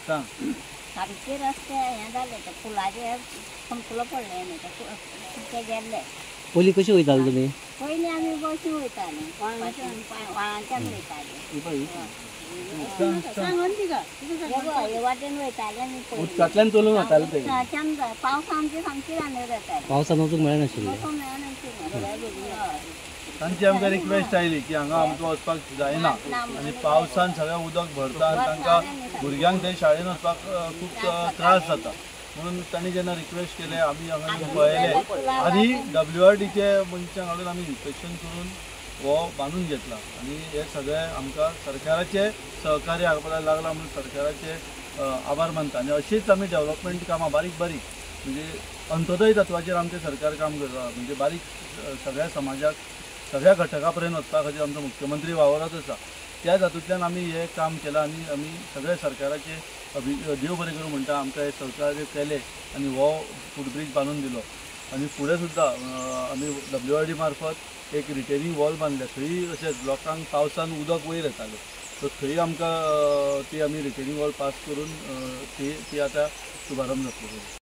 सांग सारखे रस्ते हे जाले ते फुलाचे फुलं पडले न्ही ते गेल्ले. पयलीं कशी वयताले तुमी? पयलीं आमी बसी वयतालीं व्हाळांच्यान वयतालीं. सांगून तिका हे वाटेन वयताले आमी पयलीं. उदकांतल्यान चलून वताले ते. पावसा आमची सामकी रांदर जाताली. पावसान वचूंक मेळनाशिल्लें. वचूंक मेळनाशिल्लें. तांची आमकां रिक्वेस्ट आयली की हांगा आमकां वचपाक जायना आनी पावसान सगळें उदक भरता आनी तांकां भुरग्यांक थंय शाळेन वचपाक खूब त्रास जाता. म्हणून तांणी जेन्ना रिक्वेस्ट केलें आमी हांगा पळयलें आनी WRDचे मनशांक हाडून आमी इन्स्पेक्शन करून हो बांदून घेतला आनी हे सगळें आमकां सरकाराचे सहकार्य हाडपाक लागला म्हणून सरकाराचे आभार मानता. आनी अशीच आमी डेव्हलपमेंट कामां बारीक बारीक म्हणजे अंत्योदय तत्वाचेर आमचें सरकार काम करता. म्हणजे बारीक सगळ्या समाजाक सगळ्या घटका पर्यंत वचपा खातीर आमचो मुख्यमंत्री वावरत आसा. त्या हातूंतल्यान आमी हें काम केलां आनी आमी सगळे सरकाराचे देव बरें करूं म्हणटा आमकां हे सहकार्य केलें आनी हो फूटब्रीज बांदून दिलो. आनी फुडें सुद्दां आमी WRD मार्फत एक रिटेनिंग वॉल बांदल्या. थंय अशेंच लोकांक पावसान उदक वयर येतालें सो थंय आमकां ती आमी रिटेनिंग वॉल पास करून ती आतां शुभारंभ जातलो.